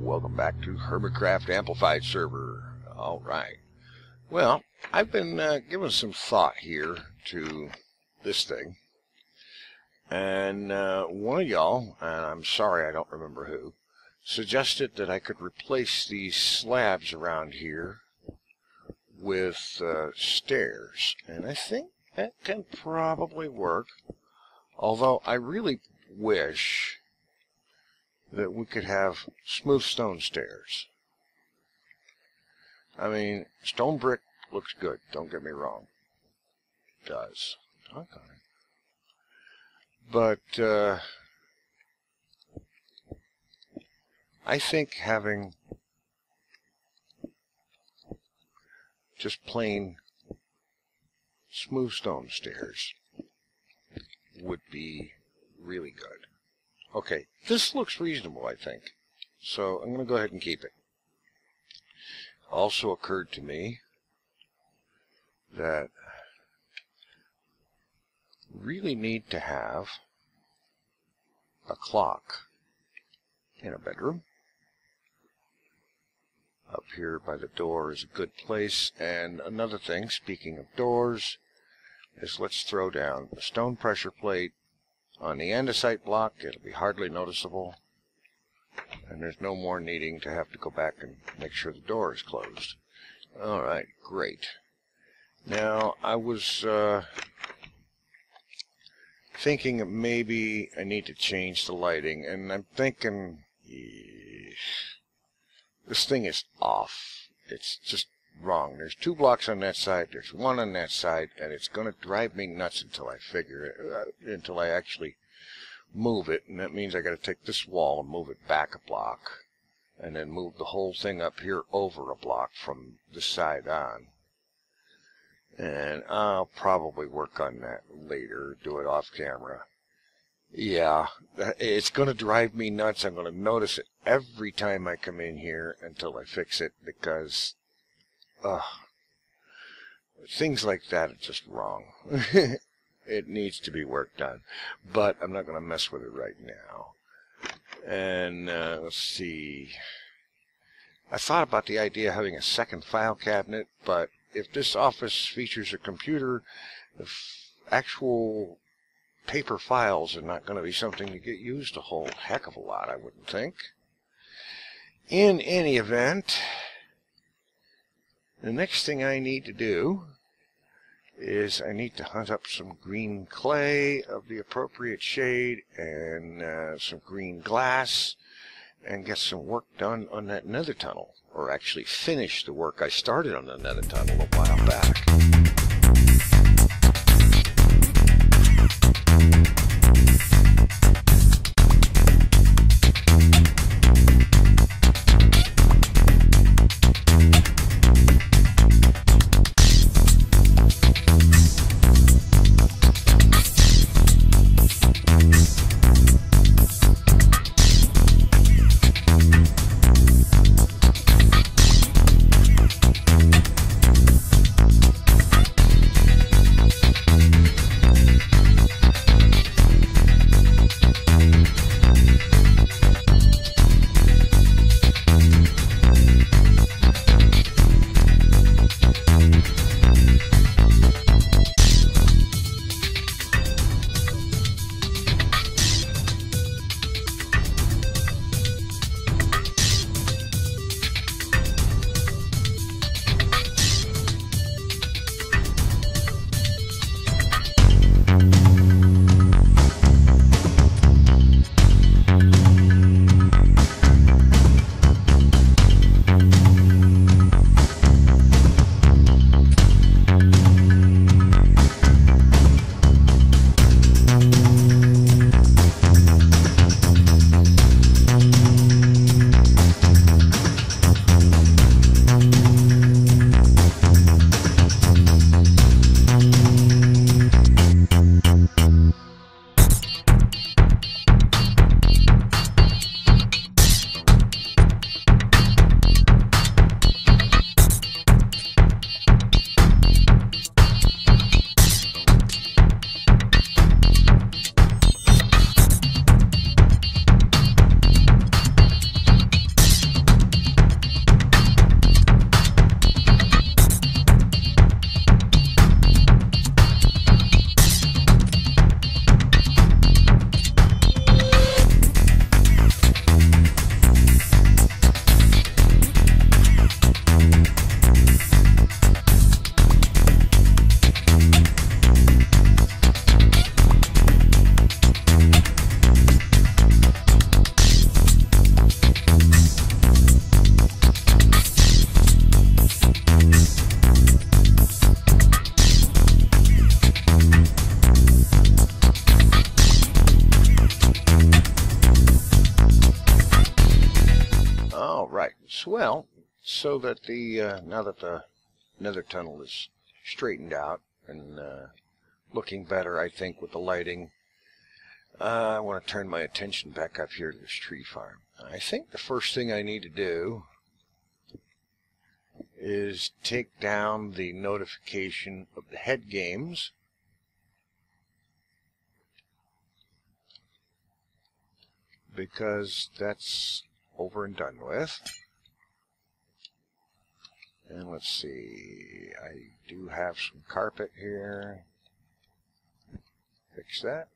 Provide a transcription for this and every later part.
welcome back to Hermitcraft Amplified Server. Alright, well, I've been giving some thought here to this thing, and one of y'all, and I'm sorry I don't remember who, suggested that I could replace these slabs around here with stairs, and I think that can probably work, although I really wish that we could have smooth stone stairs. I mean, stone brick looks good, don't get me wrong. It does. Okay. But I think having just plain smooth stone stairs would be really good. Okay, this looks reasonable, I think, so I'm going to go ahead and keep it. Also occurred to me that we really need to have a clock in a bedroom. Up here by the door is a good place, and another thing, speaking of doors, is let's throw down the stone pressure plate on the andesite block. It'll be hardly noticeable, and there's no more needing to have to go back and make sure the door is closed. Alright, great. Now, I was thinking that maybe I need to change the lighting, and I'm thinking, this thing is off. It's just wrong. There's 2 blocks on that side, there's 1 on that side, and it's going to drive me nuts until I figure it, until I actually move it, and that means I got to take this wall and move it back a block, and then move the whole thing up here over a block from this side on. And I'll probably work on that later, do it off camera. Yeah, it's going to drive me nuts. I'm going to notice it every time I come in here until I fix it, because things like that are just wrong. It needs to be worked on, but I'm not going to mess with it right now. And let's see. I thought about the idea of having a second file cabinet, but if this office features a computer, the actual paper files are not going to be something to get used a whole heck of a lot, I wouldn't think. In any event, the next thing I need to do is I need to hunt up some green clay of the appropriate shade and some green glass and get some work done on that nether tunnel, or actually finish the work I started on the nether tunnel a while back. Right. Well, so that the now that the nether tunnel is straightened out and looking better, I think, with the lighting, I want to turn my attention back up here to this tree farm. I think the first thing I need to do is take down the notification of the head games. Because that's over and done with. And let's see, I do have some carpet here. Fix that.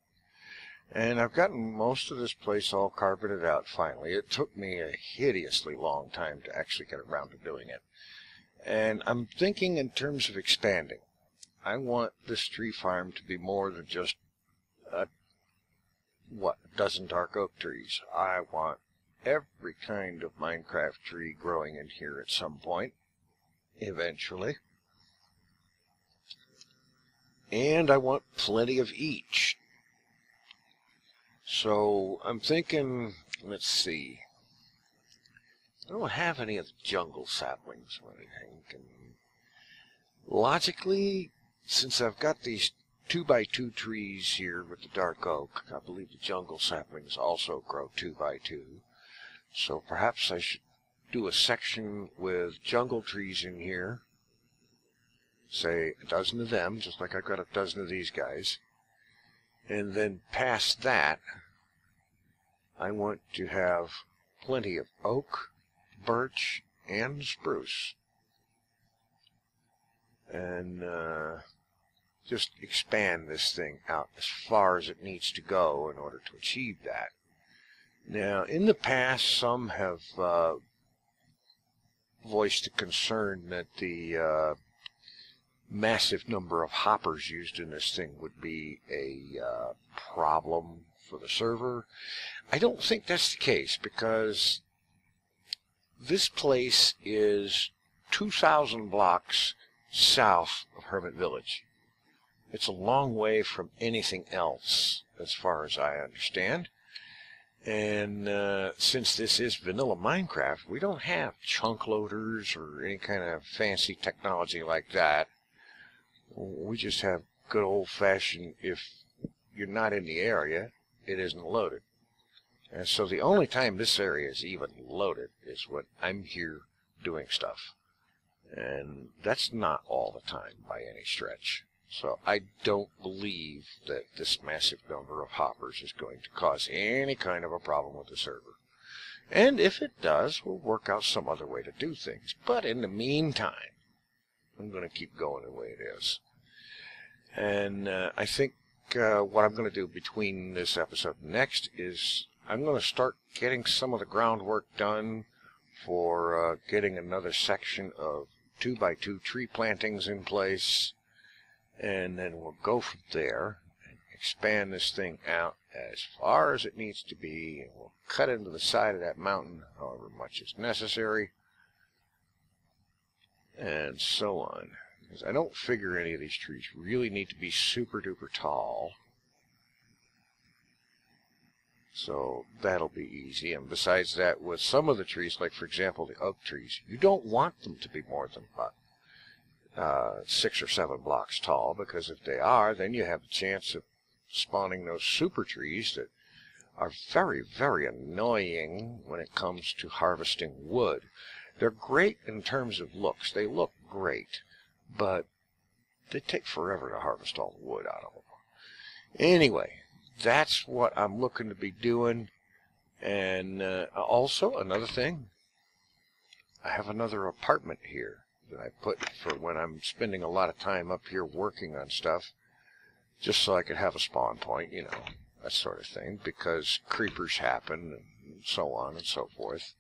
And I've gotten most of this place all carpeted out finally. It took me a hideously long time to actually get around to doing it. And I'm thinking in terms of expanding. I want this tree farm to be more than just a dozen dark oak trees. I want every kind of Minecraft tree growing in here at some point, eventually. And I want plenty of each. So I'm thinking, let's see, I don't have any of the jungle saplings or anything. And logically, since I've got these 2x2 trees here with the dark oak, I believe the jungle saplings also grow 2x2. So perhaps I should do a section with jungle trees in here. Say a dozen of them, just like I've got a dozen of these guys. And then past that, I want to have plenty of oak, birch, and spruce. And just expand this thing out as far as it needs to go in order to achieve that. Now, in the past, some have voiced a concern that the massive number of hoppers used in this thing would be a problem for the server. I don't think that's the case, because this place is 2,000 blocks south of Hermit Village. It's a long way from anything else, as far as I understand. And since this is vanilla Minecraft, we don't have chunk loaders or any kind of fancy technology like that. We just have good old-fashioned, if you're not in the area, it isn't loaded. And so the only time this area is even loaded is when I'm here doing stuff. And that's not all the time by any stretch. So I don't believe that this massive number of hoppers is going to cause any kind of a problem with the server. And if it does, we'll work out some other way to do things. But in the meantime, I'm going to keep going the way it is. And I think what I'm going to do between this episode and next is I'm going to start getting some of the groundwork done for getting another section of 2x2 tree plantings in place. And then we'll go from there and expand this thing out as far as it needs to be. And we'll cut into the side of that mountain however much is necessary. And so on. Because I don't figure any of these trees really need to be super duper tall. So that'll be easy. And besides that, with some of the trees, like for example the oak trees, you don't want them to be more than about 6 or 7 blocks tall, because if they are, then you have a chance of spawning those super trees that are very, very annoying when it comes to harvesting wood. They're great in terms of looks. They look great, but they take forever to harvest all the wood out of them. Anyway, that's what I'm looking to be doing. And also, another thing, I have another apartment here that I put for when I'm spending a lot of time up here working on stuff, just so I could have a spawn point, you know, that sort of thing, because creepers happen and so on and so forth.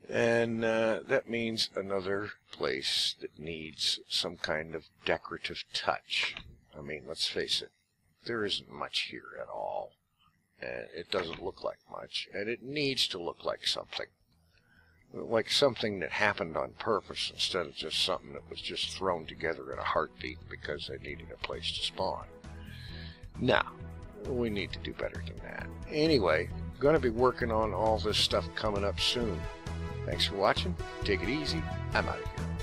And that means another place that needs some kind of decorative touch. I mean, let's face it, there isn't much here at all, and it doesn't look like much, and it needs to look like something. Like something that happened on purpose instead of just something that was just thrown together in a heartbeat because they needed a place to spawn. Now, we need to do better than that. Anyway, I'm going to be working on all this stuff coming up soon. Thanks for watching. Take it easy. I'm out of here.